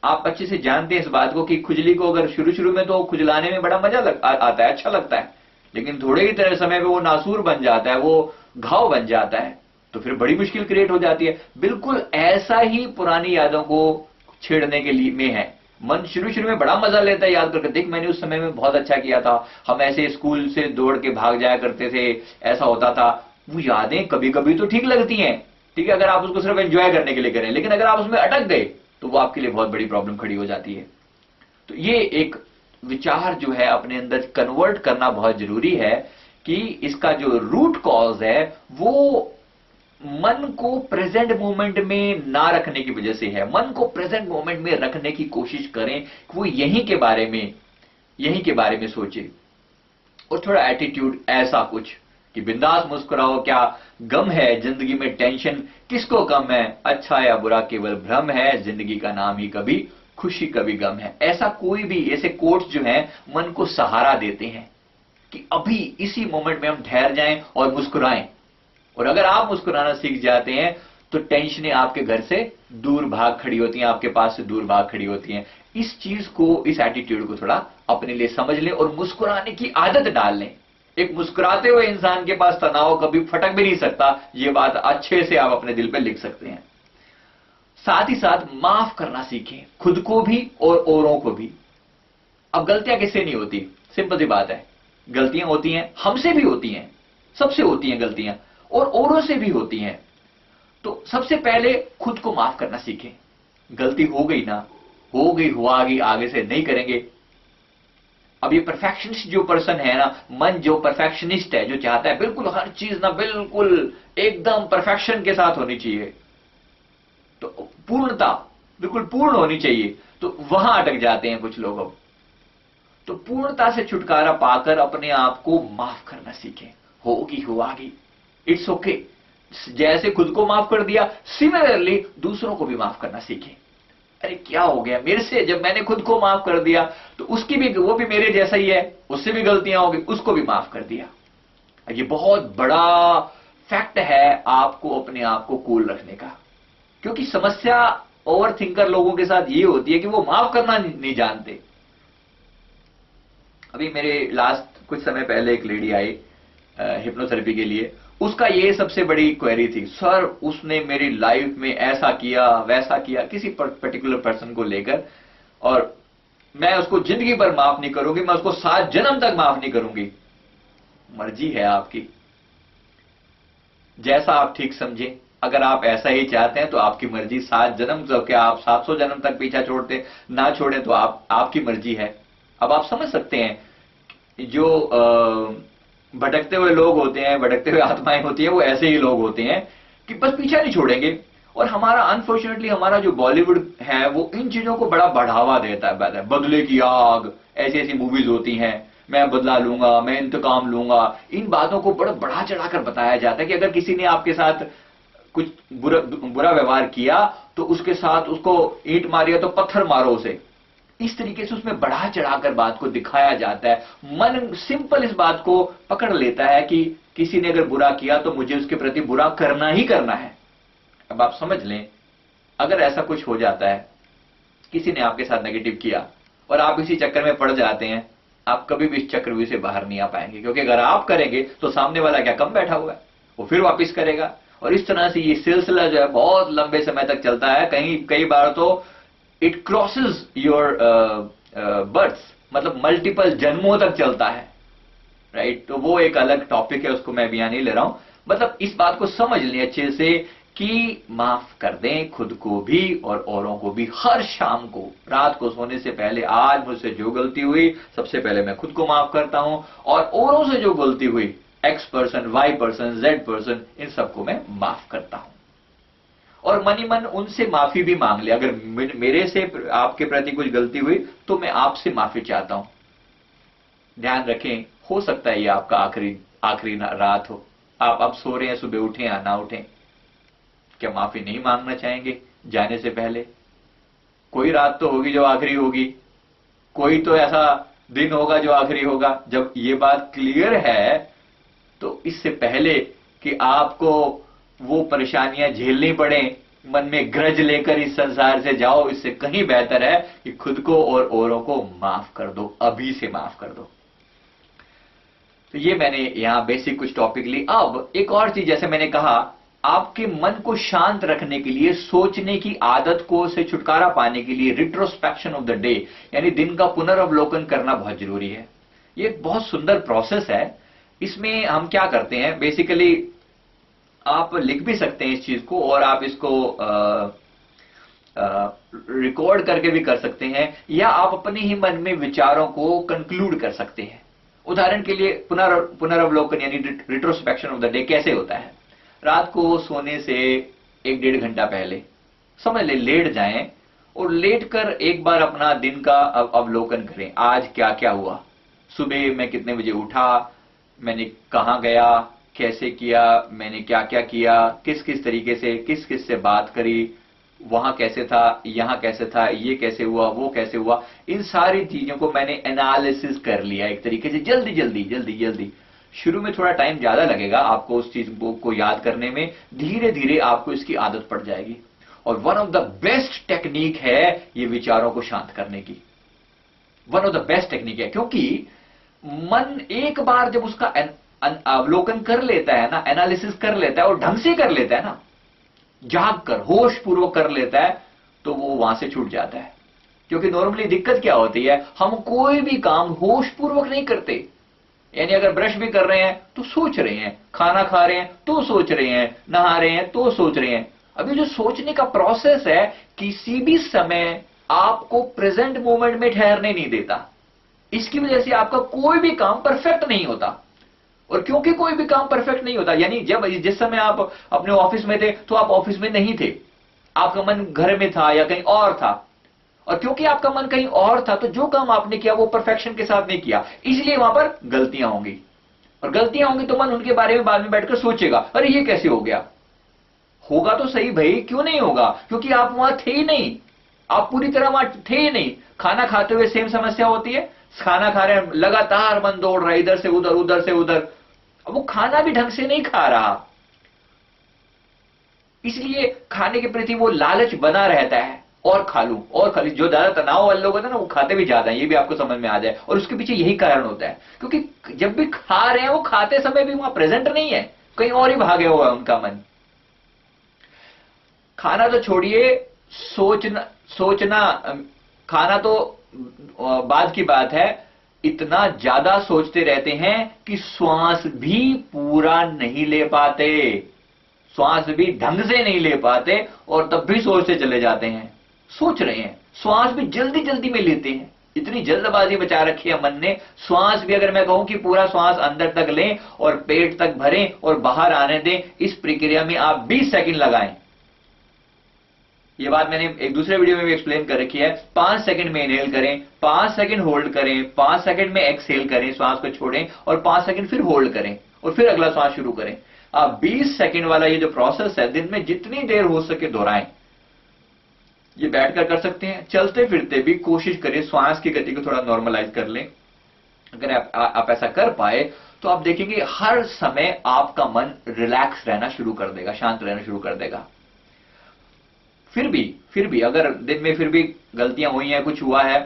आप अच्छे से जानते हैं इस बात को कि खुजली को अगर शुरू शुरू में तो खुजलाने में बड़ा मजा आता है, अच्छा लगता है, लेकिन थोड़े ही तरह समय में वो नासूर बन जाता है, वो घाव बन जाता है, तो फिर बड़ी मुश्किल क्रिएट हो जाती है। बिल्कुल ऐसा ही पुरानी यादों को छेड़ने के लिए में है। मन शुरू शुरू में बड़ा मजा लेता है याद करके, देख मैंने उस समय में बहुत अच्छा किया था, हम ऐसे स्कूल से दौड़ के भाग जाया करते थे, ऐसा होता था। वो यादें कभी कभी तो ठीक लगती हैं, ठीक है, अगर आप उसको सिर्फ एंजॉय करने के लिए करें, लेकिन अगर आप उसमें अटक गए तो वो आपके लिए बहुत बड़ी प्रॉब्लम खड़ी हो जाती है। तो ये एक विचार जो है अपने अंदर कन्वर्ट करना बहुत जरूरी है कि इसका जो रूट कॉज है वो मन को प्रेजेंट मोमेंट में ना रखने की वजह से है। मन को प्रेजेंट मोमेंट में रखने की कोशिश करें कि वो यहीं के बारे में सोचे, और थोड़ा एटीट्यूड ऐसा कुछ कि बिंदास मुस्कुराओ, क्या गम है जिंदगी में, टेंशन किसको कम है, अच्छा या बुरा केवल भ्रम है, जिंदगी का नाम ही कभी खुशी कभी गम है। ऐसा कोई भी ऐसे कोट्स जो हैं मन को सहारा देते हैं कि अभी इसी मोमेंट में हम ठहर जाएं और मुस्कुराएं। और अगर आप मुस्कुराना सीख जाते हैं तो टेंशनें आपके घर से दूर भाग खड़ी होती हैं, आपके पास से दूर भाग खड़ी होती हैं। इस चीज को, इस एटीट्यूड को थोड़ा अपने लिए समझ लें और मुस्कुराने की आदत डाल लें। एक मुस्कुराते हुए इंसान के पास तनाव कभी फटक भी नहीं सकता, ये बात अच्छे से आप अपने दिल पे लिख सकते हैं। साथ ही साथ माफ करना सीखें, खुद को भी और औरों को भी। अब गलतियां किससे नहीं होती, सिंपल सी बात है, गलतियां होती हैं, हमसे भी होती हैं, सबसे होती हैं गलतियां, और औरों से भी होती हैं। तो सबसे पहले खुद को माफ करना सीखें। गलती हो गई ना, हो गई, हुआ गई, आगे से नहीं करेंगे। अब ये परफेक्शनिस्ट जो पर्सन है ना, मन जो परफेक्शनिस्ट है, जो चाहता है बिल्कुल हर चीज ना बिल्कुल एकदम परफेक्शन के साथ होनी चाहिए, तो पूर्णता बिल्कुल पूर्ण होनी चाहिए, तो वहां अटक जाते हैं कुछ लोग। अब तो पूर्णता से छुटकारा पाकर अपने आप को माफ करना सीखें। होगी हुआगी, इट्स ओके। जैसे खुद को माफ कर दिया, सिमिलरली दूसरों को भी माफ करना सीखें। अरे क्या हो गया मेरे से, जब मैंने खुद को माफ कर दिया तो उसकी भी, वो भी मेरे जैसा ही है, उससे भी गलतियां हो गई, उसको भी माफ कर दिया। ये बहुत बड़ा फैक्ट है आपको अपने आप को कूल रखने का। क्योंकि समस्या ओवर थिंकर लोगों के साथ ये होती है कि वो माफ करना नहीं जानते। अभी मेरे लास्ट कुछ समय पहले एक लेडी आई हिप्नोथेरेपी के लिए, उसका ये सबसे बड़ी क्वेरी थी, सर उसने मेरी लाइफ में ऐसा किया वैसा किया, किसी पर्टिकुलर पर्सन को लेकर, और मैं उसको जिंदगी भर माफ नहीं करूंगी, मैं उसको 7 जन्म तक माफ नहीं करूंगी। मर्जी है आपकी, जैसा आप ठीक समझें। अगर आप ऐसा ही चाहते हैं तो आपकी मर्जी, 7 जन्म तो क्या आप 700 जन्म तक पीछा छोड़ते ना छोड़े तो आपकी मर्जी है। अब आप समझ सकते हैं जो भटकते हुए लोग होते हैं, भटकते हुए आत्माएं होती हैं, वो ऐसे ही लोग होते हैं कि बस पीछा नहीं छोड़ेंगे। और हमारा अनफॉर्चुनेटली हमारा जो बॉलीवुड है वो इन चीजों को बड़ा बढ़ावा देता है। बदले की आग, ऐसी ऐसी मूवीज होती हैं, मैं बदला लूंगा, मैं इंतकाम लूंगा, इन बातों को बड़ा बढ़ा चढ़ाकर बताया जाता है कि अगर किसी ने आपके साथ कुछ बुरा व्यवहार किया तो उसके साथ उसको ईंट मारिया तो पत्थर मारो उसे। इस तरीके से उसमें बढ़ा चढ़ाकर बात को दिखाया जाता है। मन सिंपल इस बात को पकड़ लेता है कि किसी ने अगर बुरा किया तो मुझे उसके प्रति बुरा करना ही करना है। अब आप समझ लें, अगर ऐसा कुछ हो जाता है, किसी ने आपके साथ नेगेटिव किया और आप इसी चक्कर में पड़ जाते हैं, आप कभी भी इस चक्रव्यूह से बाहर नहीं आ पाएंगे। क्योंकि अगर आप करेंगे तो सामने वाला क्या कम बैठा हुआ है, वो फिर वापिस करेगा, और इस तरह से ये सिलसिला जो है बहुत लंबे समय तक चलता है। कई बार तो इट क्रॉसेस योर बर्थ, मतलब मल्टीपल जन्मों तक चलता है, राइट। तो वो एक अलग टॉपिक है, उसको मैं भी यहां नहीं ले रहा हूं। मतलब इस बात को समझ लें अच्छे से कि माफ कर दें खुद को भी और औरों को भी। हर शाम को रात को सोने से पहले, आज मुझसे जो गलती हुई सबसे पहले मैं खुद को माफ करता हूं, और औरों से जो गलती हुई, X person, Y person, Z person, इन सबको मैं माफ करता हूं। और मन ही मन उनसे माफी भी मांग ले। अगर मेरे से आपके प्रति कुछ गलती हुई तो मैं आपसे माफी चाहता हूं। ध्यान रखें, हो सकता है ये आपका आखिरी रात हो, आप अब सो रहे हैं, सुबह उठें या ना उठें, क्या माफी नहीं मांगना चाहेंगे जाने से पहले? कोई रात तो होगी जो आखिरी होगी, कोई तो ऐसा दिन होगा जो आखिरी होगा। जब ये बात क्लियर है तो इससे पहले कि आपको वो परेशानियां झेलनी पड़े मन में ग्रज लेकर इस संसार से जाओ, इससे कहीं बेहतर है कि खुद को और औरों को माफ कर दो, अभी से माफ कर दो। तो ये मैंने यहां बेसिक कुछ टॉपिक ली। अब एक और चीज, जैसे मैंने कहा, आपके मन को शांत रखने के लिए, सोचने की आदत को से छुटकारा पाने के लिए रिट्रोस्पेक्शन ऑफ द डे, यानी दिन का पुनर्वलोकन करना बहुत जरूरी है। ये एक बहुत सुंदर प्रोसेस है। इसमें हम क्या करते हैं, बेसिकली आप लिख भी सकते हैं इस चीज को, और आप इसको रिकॉर्ड करके भी कर सकते हैं, या आप अपने ही मन में विचारों को कंक्लूड कर सकते हैं। उदाहरण के लिए पुनर्वलोकन यानी रिट्रोस्पेक्शन ऑफ द डे कैसे होता है। रात को सोने से 1-1.5 घंटा पहले समझ लेट जाएं, और लेट कर एक बार अपना दिन का अवलोकन करें। आज क्या क्या हुआ, सुबह मैं कितने बजे उठा, मैंने कहां गया, कैसे किया, मैंने क्या क्या किया, किस किस तरीके से, किस किस से बात करी, वहां कैसे था, यहां कैसे था, ये कैसे हुआ, वो कैसे हुआ। इन सारी चीजों को मैंने एनालिसिस कर लिया एक तरीके से, जल्दी जल्दी जल्दी जल्दी। शुरू में थोड़ा टाइम ज्यादा लगेगा आपको उस चीज को याद करने में, धीरे धीरे आपको इसकी आदत पड़ जाएगी। और one of the best technique है ये विचारों को शांत करने की, one of the best technique है। क्योंकि मन एक बार जब उसका अवलोकन कर लेता है ना, एनालिसिस कर लेता है और ढंग से कर लेता है ना, जाग कर होश पूर्वक कर लेता है, तो वो वहां से छूट जाता है। क्योंकि नॉर्मली दिक्कत क्या होती है, हम कोई भी काम होश पूर्वक नहीं करते। यानी अगर ब्रश भी कर रहे हैं तो सोच रहे हैं, खाना खा रहे हैं तो सोच रहे हैं, नहा रहे हैं तो सोच रहे हैं। अभी जो सोचने का प्रोसेस है, किसी भी समय आपको प्रेजेंट मोमेंट में ठहरने नहीं देता। इसकी वजह से आपका कोई भी काम परफेक्ट नहीं होता। और क्योंकि कोई भी काम परफेक्ट नहीं होता, यानी जिस समय आप अपने ऑफिस में थे तो आप ऑफिस में नहीं थे, आपका मन घर में था या कहीं और था। और क्योंकि आपका मन कहीं और था, तो जो काम आपने किया वो परफेक्शन के साथ नहीं किया, इसलिए वहां पर गलतियां होंगी। और गलतियां होंगी तो मन उनके बारे में बाद में बैठकर सोचेगा, अरे ये कैसे हो गया। होगा तो सही भाई, क्यों नहीं होगा, क्योंकि आप वहां थे ही नहीं, आप पूरी तरह वहां थे ही नहीं। खाना खाते हुए सेम समस्या होती है, खाना खा रहे हैं, लगातार मन दौड़ रहा है, इधर से उधर उधर से उधर, अब वो खाना भी ढंग से नहीं खा रहा, इसलिए खाने के प्रति वो लालच बना रहता है, और खा लूं और खा लूं। जो ज्यादा तनाव वाले लोग होते हैं ना, वो खाते भी ज्यादा है, ये भी आपको समझ में आ जाए। और उसके पीछे यही कारण होता है, क्योंकि जब भी खा रहे हैं वो खाते समय भी वहां प्रेजेंट नहीं है, कहीं और ही भागे हुआ है उनका मन। खाना तो छोड़िए, सोचना खाना तो बाद की बात है, इतना ज्यादा सोचते रहते हैं कि श्वास भी पूरा नहीं ले पाते, श्वास भी ढंग से नहीं ले पाते, और तब भी सोचते चले जाते हैं। सोच रहे हैं, श्वास भी जल्दी जल्दी में लेते हैं, इतनी जल्दबाजी बचा रखी है मन ने। श्वास भी अगर मैं कहूं कि पूरा श्वास अंदर तक लें और पेट तक भरें और बाहर आने दें, इस प्रक्रिया में आप 20 सेकंड लगाएं। ये बात मैंने एक दूसरे वीडियो में भी एक्सप्लेन कर रखी है। 5 सेकंड में इनहेल करें, 5 सेकंड होल्ड करें, 5 सेकंड में एक्सहेल करें, श्वास को छोड़ें, और 5 सेकंड फिर होल्ड करें, और फिर अगला श्वास शुरू करें। आप 20 सेकंड वाला ये जो प्रोसेस है, दिन में जितनी देर हो सके दोहराएं। ये बैठकर कर सकते हैं, चलते फिरते भी कोशिश करें श्वास की गति को थोड़ा नॉर्मलाइज कर लें। अगर आप ऐसा कर पाए तो आप देखेंगे हर समय आपका मन रिलैक्स रहना शुरू कर देगा, शांत रहना शुरू कर देगा। फिर भी अगर दिन में फिर भी गलतियां हुई हैं, कुछ हुआ है,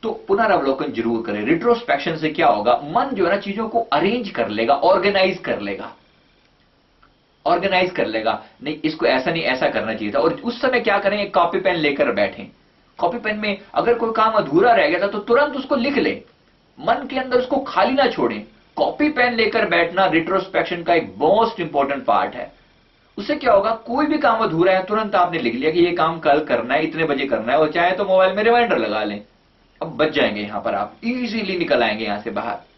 तो पुनर्वलोकन जरूर करें। रिट्रोस्पेक्शन से क्या होगा, मन जो है ना चीजों को अरेंज कर लेगा, ऑर्गेनाइज कर लेगा। नहीं, इसको ऐसा नहीं, ऐसा करना चाहिए था। और उस समय क्या करें, एक कॉपी पेन लेकर बैठें। कॉपी पेन में अगर कोई काम अधूरा रह गया था तो तुरंत उसको लिख लें, मन के अंदर उसको खाली ना छोड़ें। कॉपी पेन लेकर बैठना रिट्रोस्पेक्शन का एक मोस्ट इंपॉर्टेंट पार्ट है। उससे क्या होगा, कोई भी काम अधूरा है तुरंत आपने लिख लिया कि ये काम कल करना है, इतने बजे करना है, और चाहे तो मोबाइल में रिमाइंडर लगा लें। अब बच जाएंगे, यहां पर आप इजीली निकल आएंगे यहां से बाहर।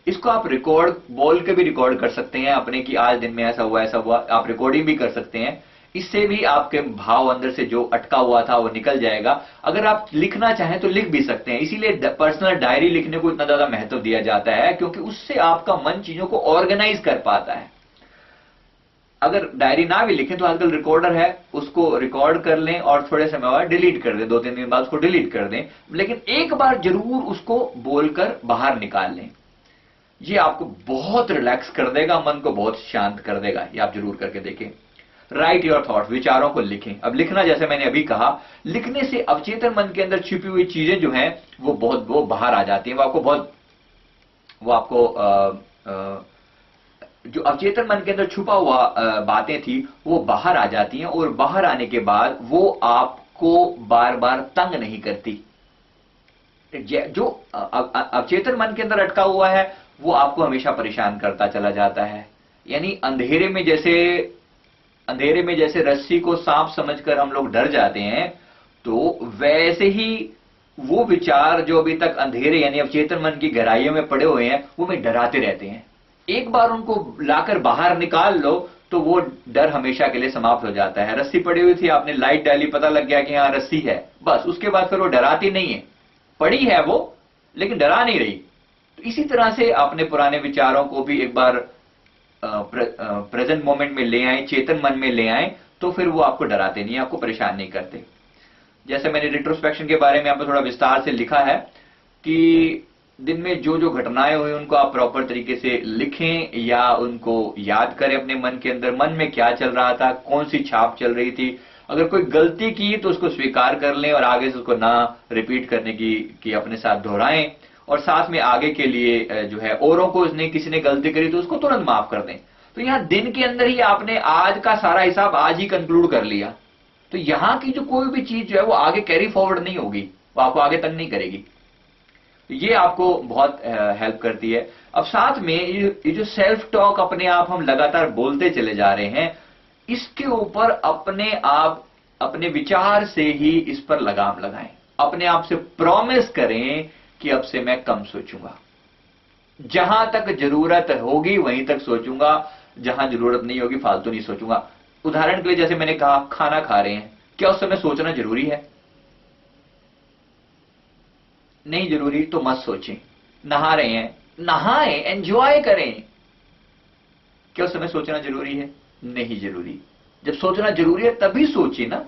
इसको आप रिकॉर्ड बोल के भी रिकॉर्ड कर सकते हैं अपने, कि आज दिन में ऐसा हुआ, आप रिकॉर्डिंग भी कर सकते हैं। इससे भी आपके भाव अंदर से जो अटका हुआ था वो निकल जाएगा। अगर आप लिखना चाहें तो लिख भी सकते हैं, इसीलिए पर्सनल डायरी लिखने को इतना ज्यादा महत्व दिया जाता है, क्योंकि उससे आपका मन चीजों को ऑर्गेनाइज कर पाता है। अगर डायरी ना भी लिखें तो आजकल रिकॉर्डर है, उसको रिकॉर्ड कर लें और थोड़े समय बाद डिलीट कर दें, 2-3 दिन बाद उसको डिलीट कर दें, लेकिन एक बार जरूर उसको बोलकर बाहर निकाल लें। ये आपको बहुत रिलैक्स कर देगा, मन को बहुत शांत कर देगा। ये आप जरूर करके देखें। राइट योर थॉट्स, विचारों को लिखें। अब लिखना, जैसे मैंने अभी कहा, लिखने से अवचेतन मन के अंदर छिपी हुई चीजें जो हैं वो बाहर आ जाती हैं। वो आपको जो अवचेतन मन के अंदर छुपा हुआ बातें थी वो बाहर आ जाती हैं, और बाहर आने के बाद वो आपको बार बार तंग नहीं करती। जो अवचेतन मन के अंदर अटका हुआ है वो आपको हमेशा परेशान करता चला जाता है। यानी अंधेरे में जैसे रस्सी को सांप समझकर हम लोग डर जाते हैं, तो वैसे ही वो विचार जो अभी तक अंधेरे यानी अवचेतन मन की गहराइयों में पड़े हुए हैं वो हमें डराते रहते हैं। एक बार उनको लाकर बाहर निकाल लो तो वो डर हमेशा के लिए समाप्त हो जाता है। रस्सी पड़ी हुई थी, आपने लाइट डाली, पता लग गया कि हाँ रस्सी है, बस उसके बाद फिर वो डराती नहीं है। पड़ी है वो, लेकिन डरा नहीं रही। तो इसी तरह से अपने पुराने विचारों को भी एक बार प्रेजेंट मोमेंट में ले आए, चेतन मन में ले आए, तो फिर वो आपको डराते नहीं, आपको परेशान नहीं करते। जैसे मैंने रिट्रोस्पेक्शन के बारे में यहाँ पर थोड़ा विस्तार से लिखा है कि दिन में जो जो घटनाएं हुई उनको आप प्रॉपर तरीके से लिखें या उनको याद करें अपने मन के अंदर। मन में क्या चल रहा था, कौन सी छाप चल रही थी। अगर कोई गलती की तो उसको स्वीकार कर लें और आगे से उसको ना रिपीट करने की अपने साथ दोहराएं, और साथ में आगे के लिए जो है औरों को किसी ने गलती करी तो उसको तुरंत माफ कर दें। तो यहां दिन के अंदर ही आपने आज का सारा हिसाब आज ही कंक्लूड कर लिया, तो यहां की जो कोई भी चीज जो है वो आगे कैरी फॉरवर्ड नहीं होगी, वो आपको आगे तंग नहीं करेगी। तो ये आपको बहुत हेल्प करती है। अब साथ में ये जो सेल्फ टॉक अपने आप हम लगातार बोलते चले जा रहे हैं, इसके ऊपर अपने विचार से ही इस पर लगाम लगाएं। अपने आप से प्रॉमिस करें कि अब से मैं कम सोचूंगा, जहां तक जरूरत होगी वहीं तक सोचूंगा, जहां जरूरत नहीं होगी फालतू नहीं सोचूंगा। उदाहरण के लिए जैसे मैंने कहा, खाना खा रहे हैं, क्या उस समय सोचना जरूरी है? नहीं जरूरी तो मत सोचें। नहा रहे हैं, नहाएं, एंजॉय करें, क्या उस समय सोचना जरूरी है? नहीं जरूरी। जब सोचना जरूरी है तभी सोचिए ना।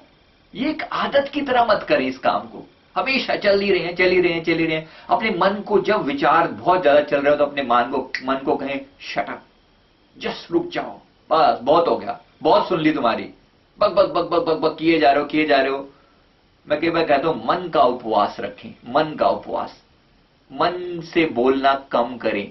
ये एक आदत की तरह मत करें इस काम को, हमेशा चल ही रहे हैं। अपने मन को जब विचार बहुत ज्यादा चल रहे हो तो अपने मन को कहें शट अप, जस्ट रुक जाओ, बस बहुत हो गया, बहुत सुन ली तुम्हारी, बक बक बक बक बक बक किए जा रहे हो। मैं कई बार कहता हूं मन का उपवास रखें, मन का उपवास। मन से बोलना कम करें,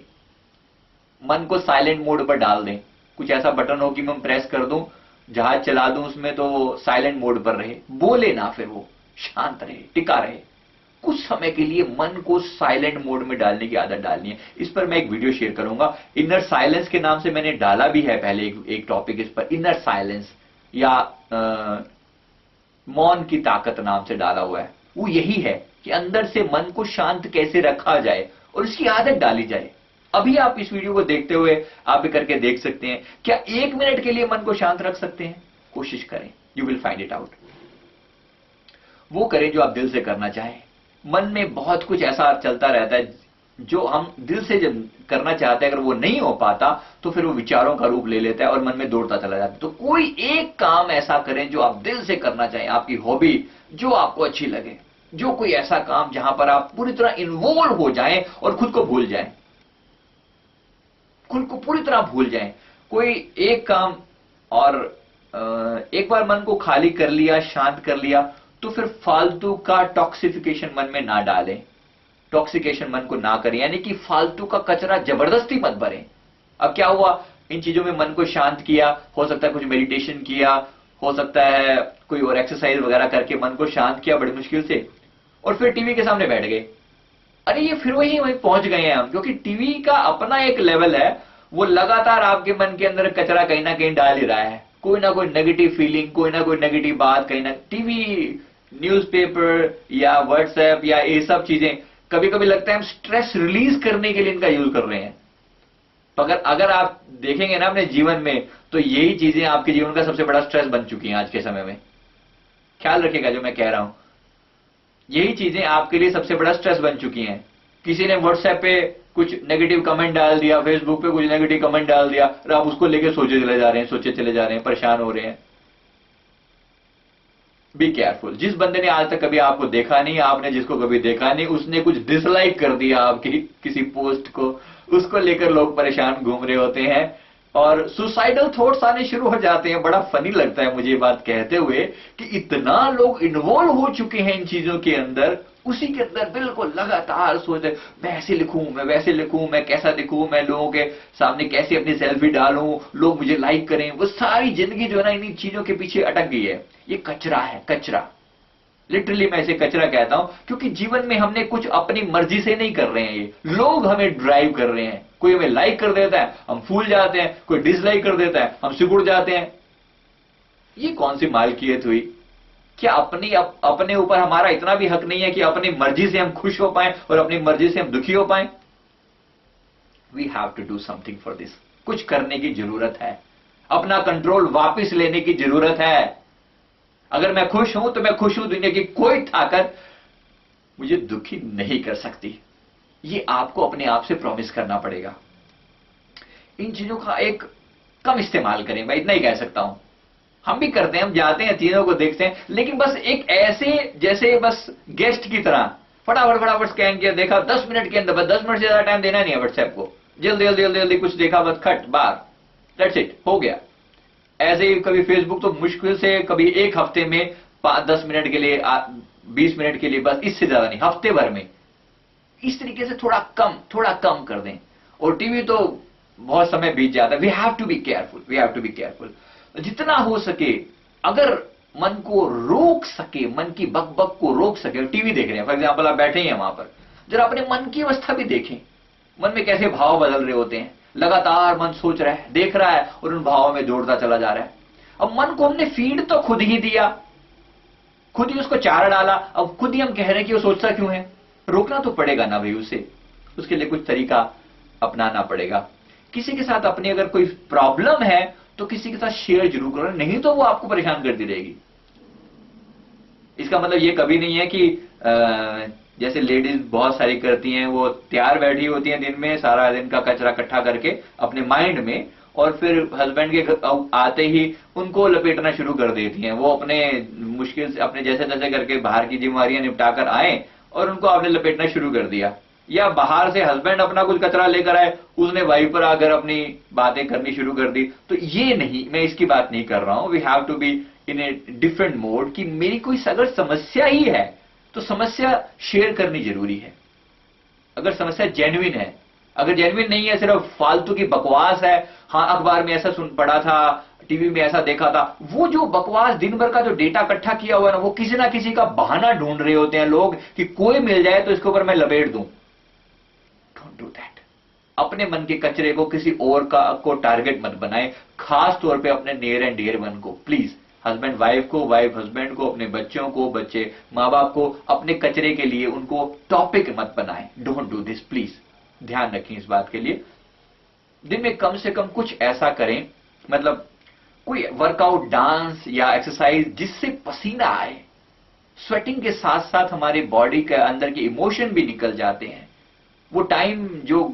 मन को साइलेंट मोड पर डाल दें। कुछ ऐसा बटन हो कि मैं प्रेस कर दूं, जहाज चला दूं उसमें, तो साइलेंट मोड पर रहे, बोले ना, फिर वो शांत रहे, टिका रहे। कुछ समय के लिए मन को साइलेंट मोड में डालने की आदत डालनी है। इस पर मैं एक वीडियो शेयर करूंगा, इनर साइलेंस के नाम से मैंने डाला भी है पहले एक टॉपिक इस पर। इनर साइलेंस या मौन की ताकत नाम से डाला हुआ है। वो यही है कि अंदर से मन को शांत कैसे रखा जाए और इसकी आदत डाली जाए। अभी आप इस वीडियो को देखते हुए आप भी करके देख सकते हैं। क्या 1 मिनट के लिए मन को शांत रख सकते हैं? कोशिश करें, you will find it out. वो करें जो आप दिल से करना चाहें। मन में बहुत कुछ ऐसा चलता रहता है जो हम दिल से जब करना चाहते हैं, अगर वो नहीं हो पाता तो फिर वो विचारों का रूप ले लेता है और मन में दौड़ता चला जाता है। तो कोई एक काम ऐसा करें जो आप दिल से करना चाहें, आपकी हॉबी जो आपको अच्छी लगे, जो कोई ऐसा काम जहां पर आप पूरी तरह इन्वॉल्व हो जाएं और खुद को भूल जाएं, खुद को पूरी तरह भूल जाएं। कोई एक काम, और एक बार मन को खाली कर लिया, शांत कर लिया, तो फिर फालतू का टॉक्सिफिकेशन मन में ना डालें, टॉक्सिकेशन मन को ना करें, यानी कि फालतू का कचरा जबरदस्ती मत भरें। अब क्या हुआ, इन चीजों में मन को शांत किया, हो सकता है कुछ मेडिटेशन किया, हो सकता है कोई और एक्सरसाइज वगैरह करके मन को शांत किया बड़ी मुश्किल से, और फिर टीवी के सामने बैठ गए। अरे ये फिर वहीं पहुंच गए हैं हम, क्योंकि टीवी का अपना एक लेवल है, वो लगातार आपके मन के अंदर कचरा कहीं ना कहीं डाल ही रहा है, कोई ना कोई नेगेटिव फीलिंग, कोई ना कोई नेगेटिव बात, कहीं ना टीवी, न्यूज़पेपर या व्हाट्सएप या ये सब चीजें, कभी कभी लगता है हम स्ट्रेस रिलीज करने के लिए इनका यूज कर रहे हैं। तो अगर आप देखेंगे ना अपने जीवन में, तो यही चीजें आपके जीवन का सबसे बड़ा स्ट्रेस बन चुकी हैं आज के समय में। ख्याल रखिएगा जो मैं कह रहा हूं, यही चीजें आपके लिए सबसे बड़ा स्ट्रेस बन चुकी हैं। किसी ने व्हाट्सएप पे कुछ नेगेटिव कमेंट डाल दिया, फेसबुक पे कुछ नेगेटिव कमेंट डाल दिया, और आप उसको लेके सोचे चले जा रहे हैं, परेशान हो रहे हैं। Be careful. जिस बंदे ने आज तक कभी आपको देखा नहीं, आपने जिसको कभी देखा नहीं, उसने कुछ डिसलाइक कर दिया आपकी किसी पोस्ट को, उसको लेकर लोग परेशान घूम रहे होते हैं। और सुसाइडल थॉट्स आने शुरू हो जाते हैं। बड़ा फनी लगता है मुझे ये बात कहते हुए कि इतना लोग इन्वॉल्व हो चुके हैं इन चीजों के अंदर, उसी के अंदर बिल्कुल लगातार सोचते मैं ऐसे लिखूं, मैं वैसे लिखूं, मैं कैसा दिखूं, मैं लोगों के सामने कैसे अपनी सेल्फी डालूं, लोग मुझे लाइक करें। वो सारी जिंदगी जो है ना इन चीजों के पीछे अटक गई है। ये कचरा है, कचरा। लिटरली मैं इसे कचरा कहता हूं, क्योंकि जीवन में हमने कुछ अपनी मर्जी से नहीं कर रहे हैं, ये लोग हमें ड्राइव कर रहे हैं। कोई हमें लाइक कर देता है, हम फूल जाते हैं, कोई डिसलाइक कर देता है, हम सिकुड़ जाते हैं। ये कौन सी मालकियत हुई? क्या अपने ऊपर हमारा इतना भी हक नहीं है कि अपनी मर्जी से हम खुश हो पाएं और अपनी मर्जी से हम दुखी हो पाएं? We have to do something for this. कुछ करने की जरूरत है, अपना कंट्रोल वापस लेने की जरूरत है। अगर मैं खुश हूं तो मैं खुश हूं, दुनिया की कोई ताकत मुझे दुखी नहीं कर सकती। ये आपको अपने आप से प्रॉमिस करना पड़ेगा। इन चीजों का एक कम इस्तेमाल करें, मैं इतना ही कह सकता हूं। हम भी करते हैं, हम जाते हैं, चीजों को देखते हैं, लेकिन बस एक ऐसे जैसे बस गेस्ट की तरह फटाफट फटाफट स्कैन किया, देखा 10 मिनट के अंदर, बस 10 मिनट से ज्यादा टाइम देना नहीं है व्हाट्सएप को। जल्दी जल्दी जल्दी जल्दी कुछ देखा, बस खट बाहर, दैट्स इट, हो गया। ऐसे ही कभी फेसबुक तो मुश्किल से कभी एक हफ्ते में 5-10 मिनट के लिए, 20 मिनट के लिए, बस इससे ज्यादा नहीं, हफ्ते भर में। इस तरीके से थोड़ा कम कर दें। और टीवी तो बहुत समय बीत जाता है। We have to be careful, we have to be careful. जितना हो सके, अगर मन को रोक सके, मन की बकबक को रोक सके, टीवी देख रहे हैं फॉर एग्जाम्पल, आप बैठे हैं वहां पर, जरा अपने मन की अवस्था भी देखें। मन में कैसे भाव बदल रहे होते हैं, लगातार मन सोच रहा है, देख रहा है और उन भावों में जोड़ता चला जा रहा है। अब मन को हमने फीड तो खुद ही दिया, खुद ही उसको चारा डाला, अब खुद ही हम कह रहे हैं कि वो सोचता क्यों है। रोकना तो पड़ेगा ना भाई उसे, उसके लिए कुछ तरीका अपनाना पड़ेगा। किसी के साथ अपनी अगर कोई प्रॉब्लम है तो किसी के साथ शेयर जरूर करो, नहीं तो वो आपको परेशान करती रहेगी। इसका मतलब ये कभी नहीं है कि जैसे लेडीज बहुत सारी करती हैं, वो तैयार बैठी होती हैं दिन में, सारा दिन का कचरा इकट्ठा करके अपने माइंड में, और फिर हस्बैंड के आते ही उनको लपेटना शुरू कर देती हैं। वो अपने मुश्किल से अपने जैसे तैसे करके बाहर की जिम्मेवारियां निपटाकर आए और उनको आपने लपेटना शुरू कर दिया। या बाहर से हस्बैंड अपना कुछ कचरा लेकर आए, उसने वाइफ पर आकर अपनी बातें करनी शुरू कर दी। तो ये नहीं, मैं इसकी बात नहीं कर रहा हूं। We have to be in a different mode कि मेरी कोई अगर समस्या ही है तो समस्या शेयर करनी जरूरी है। अगर समस्या जेन्युइन है, अगर जेन्युइन नहीं है, सिर्फ फालतू की बकवास है, हाँ अखबार में ऐसा सुन पड़ा था, टीवी में ऐसा देखा था, वो जो बकवास दिन भर का जो डेटा इकट्ठा किया हुआ है ना, वो किसी ना किसी का बहाना ढूंढ रहे होते हैं लोग कि कोई मिल जाए तो इसके ऊपर मैं लपेट दूं। Don't do that. अपने मन के कचरे को किसी और को टारगेट मत बनाए, खास तौर पे अपने नियर एंड डियर वन को। प्लीज, हस्बैंड वाइफ को, वाइफ हस्बैंड को, अपने बच्चों को, बच्चे माँ बाप को अपने कचरे के लिए उनको टॉपिक मत बनाए। डोंट डू दिस प्लीज, ध्यान रखें इस बात के लिए। दिन में कम से कम कुछ ऐसा करें, मतलब कोई वर्कआउट, डांस या एक्सरसाइज जिससे पसीना आए। स्वेटिंग के साथ साथ हमारे बॉडी के अंदर के इमोशन भी निकल जाते हैं। वो टाइम जो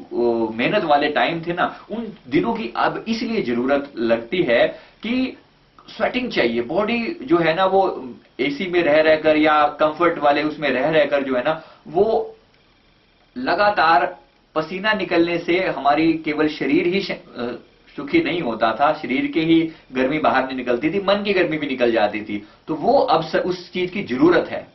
मेहनत वाले टाइम थे ना, उन दिनों की अब इसलिए जरूरत लगती है कि स्वेटिंग चाहिए। बॉडी जो है ना, वो एसी में रह रहकर या कंफर्ट वाले उसमें रह रहकर जो है ना, वो लगातार पसीना निकलने से हमारी केवल शरीर ही सुखी नहीं होता था, शरीर के ही गर्मी बाहर नहीं निकलती थी, मन की गर्मी भी निकल जाती थी। तो वो अब उस चीज की जरूरत है।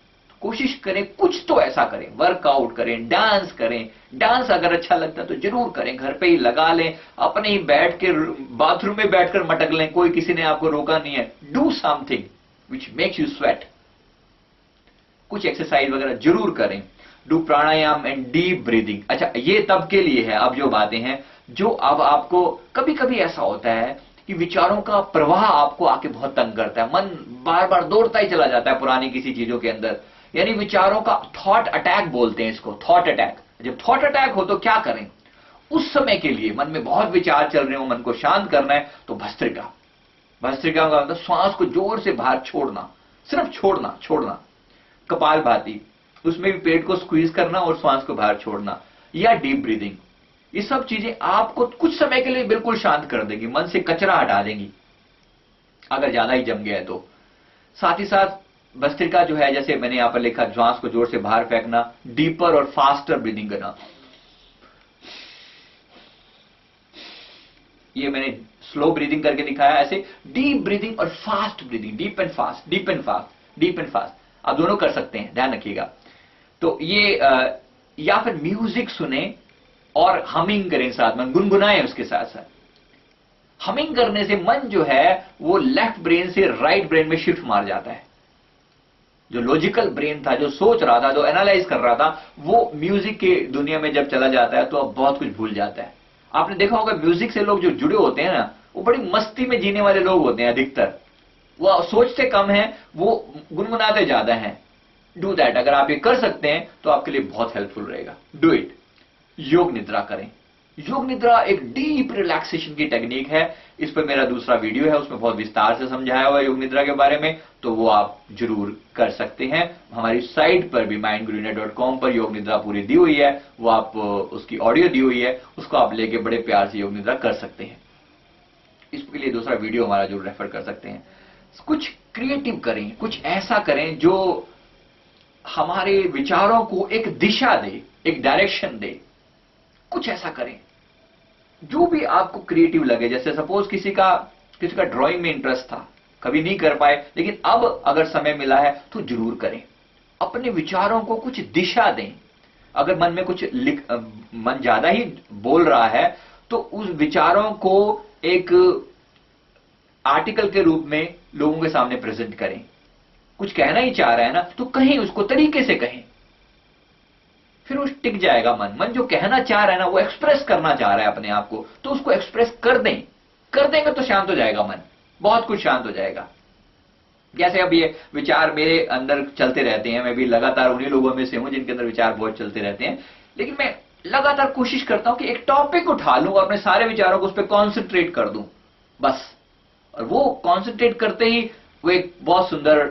कोशिश करें, कुछ तो ऐसा करें, वर्कआउट करें, डांस करें। डांस अगर अच्छा लगता है तो जरूर करें, घर पे ही लगा लें, अपने ही बैठ के बाथरूम में बैठकर मटक लें, कोई किसी ने आपको रोका नहीं है। Do something which makes you sweat. कुछ एक्सरसाइज वगैरह जरूर करें। Do pranayama and deep breathing. अच्छा, ये तब के लिए है, अब जो बातें हैं, जो अब आपको कभी कभी ऐसा होता है कि विचारों का प्रवाह आपको आके बहुत तंग करता है, मन बार बार दौड़ता ही चला जाता है पुरानी किसी चीजों के अंदर, यानी विचारों का थॉट अटैक बोलते हैं इसको, थॉट अटैक। जब थॉट अटैक हो तो क्या करें? उस समय के लिए मन में बहुत विचार चल रहे हो, मन को शांत करना है, तो भस्त्रिका। भस्त्रिका का मतलब श्वास को जोर से बाहर छोड़ना, सिर्फ छोड़ना। कपालभाति, उसमें भी पेट को स्क्वीज करना और श्वास को बाहर छोड़ना, या डीप ब्रीदिंग। ये सब चीजें आपको कुछ समय के लिए बिल्कुल शांत कर देंगी, मन से कचरा हटा देंगी, अगर ज्यादा ही जम गया है तो। साथ ही साथ भस्त्रिका जो है, जैसे मैंने यहां पर लिखा, श्वास को जोर से बाहर फेंकना, डीपर और फास्टर ब्रीदिंग करना। ये मैंने स्लो ब्रीदिंग करके दिखाया, ऐसे डीप ब्रीदिंग और fast breathing, deep and fast, deep and fast, deep and fast, आप दोनों कर सकते हैं, ध्यान रखिएगा। तो ये या फिर म्यूजिक सुने और हमिंग करें साथ में, गुनगुनाएं उसके साथ साथ। हमिंग करने से मन जो है वो लेफ्ट ब्रेन से राइट ब्रेन में शिफ्ट मार जाता है। जो लॉजिकल ब्रेन था, जो सोच रहा था, जो एनालाइज कर रहा था, वो म्यूजिक के दुनिया में जब चला जाता है तो अब बहुत कुछ भूल जाता है। आपने देखा होगा म्यूजिक से लोग जो जुड़े होते हैं ना, वो बड़ी मस्ती में जीने वाले लोग होते हैं अधिकतर। वो सोचते कम है, वो गुनगुनाते ज्यादा हैं। डू दैट, अगर आप ये कर सकते हैं तो आपके लिए बहुत हेल्पफुल रहेगा। Do it. योग निद्रा करें। योग निद्रा एक डीप रिलैक्सेशन की टेक्निक है। इस पर मेरा दूसरा वीडियो है, उसमें बहुत विस्तार से समझाया हुआ है योग निद्रा के बारे में, तो वो आप जरूर कर सकते हैं। हमारी साइट पर भी mindgurunet.com पर योग निद्रा पूरी दी हुई है, वो आप उसकी ऑडियो दी हुई है, उसको आप लेके बड़े प्यार से योग निद्रा कर सकते हैं। इसके लिए दूसरा वीडियो हमारा जरूर रेफर कर सकते हैं। कुछ क्रिएटिव करें, कुछ ऐसा करें जो हमारे विचारों को एक दिशा दे, एक डायरेक्शन दे। कुछ ऐसा करें जो भी आपको क्रिएटिव लगे। जैसे सपोज किसी का ड्राइंग में इंटरेस्ट था, कभी नहीं कर पाए, लेकिन अब अगर समय मिला है तो जरूर करें। अपने विचारों को कुछ दिशा दें। अगर मन में कुछ मन ज्यादा ही बोल रहा है तो उस विचारों को एक आर्टिकल के रूप में लोगों के सामने प्रेजेंट करें। कुछ कहना ही चाह रहा है ना, तो कहें, उसको तरीके से कहें, फिर वो टिक जाएगा। मन जो कहना चाह रहा है ना, वो एक्सप्रेस करना चाह रहा है अपने आप को, तो उसको एक्सप्रेस कर दें। कर देंगे तो शांत हो जाएगा मन, बहुत कुछ शांत हो जाएगा। जैसे अब ये विचार मेरे अंदर चलते रहते हैं, मैं भी लगातार उन्हीं लोगों में से हूं जिनके अंदर विचार बहुत चलते रहते हैं, लेकिन मैं लगातार कोशिश करता हूं कि एक टॉपिक उठा लूं और अपने सारे विचारों को उस पर कॉन्सेंट्रेट कर दूं, बस। और वो कॉन्सेंट्रेट करते ही वो एक बहुत सुंदर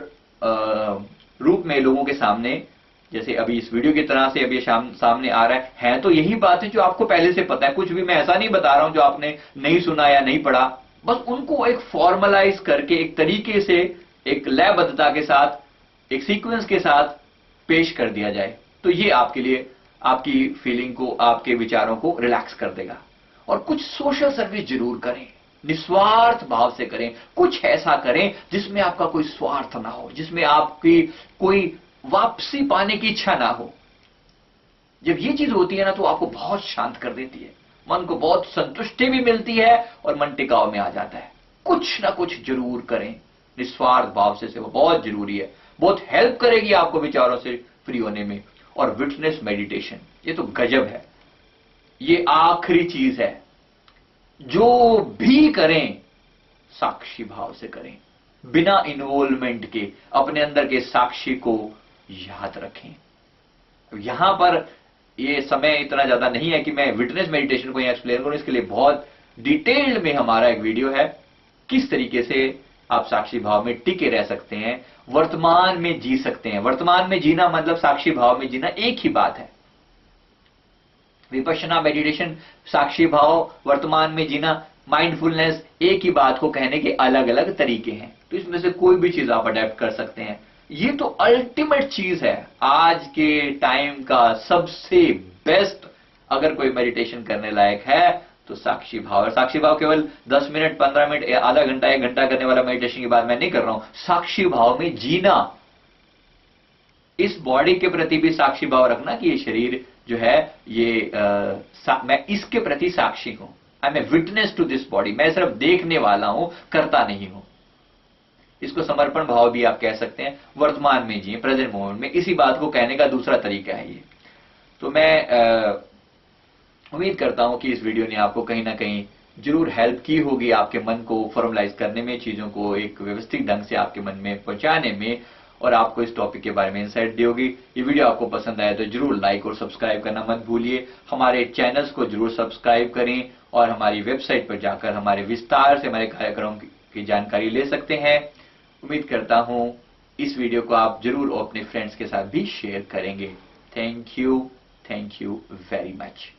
रूप में लोगों के सामने, जैसे अभी इस वीडियो की तरह से अभी सामने आ रहा है तो यही बात है जो आपको पहले से पता है। कुछ भी मैं ऐसा नहीं बता रहा हूं जो आपने नहीं सुना या नहीं पढ़ा, बस उनको एक फॉर्मलाइज करके, एक तरीके से, एक लयबद्धता के साथ, एक सीक्वेंस के साथ पेश कर दिया जाए, तो ये आपके लिए, आपकी फीलिंग को, आपके विचारों को रिलैक्स कर देगा। और कुछ सोशल सर्विस जरूर करें, निस्वार्थ भाव से करें। कुछ ऐसा करें जिसमें आपका कोई स्वार्थ ना हो, जिसमें आपकी कोई वापसी पाने की इच्छा ना हो। जब ये चीज होती है ना, तो आपको बहुत शांत कर देती है, मन को बहुत संतुष्टि भी मिलती है और मन टिकाव में आ जाता है। कुछ ना कुछ जरूर करें निस्वार्थ भाव से, वो बहुत जरूरी है, बहुत हेल्प करेगी आपको विचारों से फ्री होने में। और विटनेस मेडिटेशन, ये तो गजब है, ये आखिरी चीज है। जो भी करें साक्षी भाव से करें, बिना इन्वॉल्वमेंट के। अपने अंदर के साक्षी को याद रखें। यहां पर ये समय इतना ज्यादा नहीं है कि मैं विटनेस मेडिटेशन को यहां एक्सप्लेन करूं, इसके लिए बहुत डिटेल्ड में हमारा एक वीडियो है, किस तरीके से आप साक्षी भाव में टिके रह सकते हैं, वर्तमान में जी सकते हैं। वर्तमान में जीना मतलब साक्षी भाव में जीना एक ही बात है। विपश्यना मेडिटेशन, साक्षी भाव, वर्तमान में जीना, माइंडफुलनेस, एक ही बात को कहने के अलग अलग तरीके हैं। तो इसमें से कोई भी चीज आप अडेप्ट कर सकते हैं। ये तो अल्टीमेट चीज है आज के टाइम का, सबसे बेस्ट। अगर कोई मेडिटेशन करने लायक है तो साक्षी भाव। और साक्षी भाव केवल 10 मिनट, 15 मिनट, आधा घंटा, 1 घंटा करने वाला मेडिटेशन की बात मैं नहीं कर रहा हूं। साक्षी भाव में जीना, इस बॉडी के प्रति भी साक्षी भाव रखना कि ये शरीर जो है, ये मैं इसके प्रति साक्षी हूं। I am a witness to this body. मैं सिर्फ देखने वाला हूं, करता नहीं हूं। इसको समर्पण भाव भी आप कह सकते हैं। वर्तमान में जिए, प्रेजेंट मोमेंट में, इसी बात को कहने का दूसरा तरीका है ये। तो मैं उम्मीद करता हूं कि इस वीडियो ने आपको कहीं ना कहीं जरूर हेल्प की होगी, आपके मन को फॉर्मलाइज करने में, चीजों को एक व्यवस्थित ढंग से आपके मन में पहुंचाने में, और आपको इस टॉपिक के बारे में इंसाइट दी होगी। ये वीडियो आपको पसंद आया तो जरूर लाइक और सब्सक्राइब करना मत भूलिए। हमारे चैनल्स को जरूर सब्सक्राइब करें और हमारी वेबसाइट पर जाकर हमारे विस्तार से हमारे कार्यक्रम की जानकारी ले सकते हैं। उम्मीद करता हूं इस वीडियो को आप जरूर अपने फ्रेंड्स के साथ भी शेयर करेंगे। Thank you very much.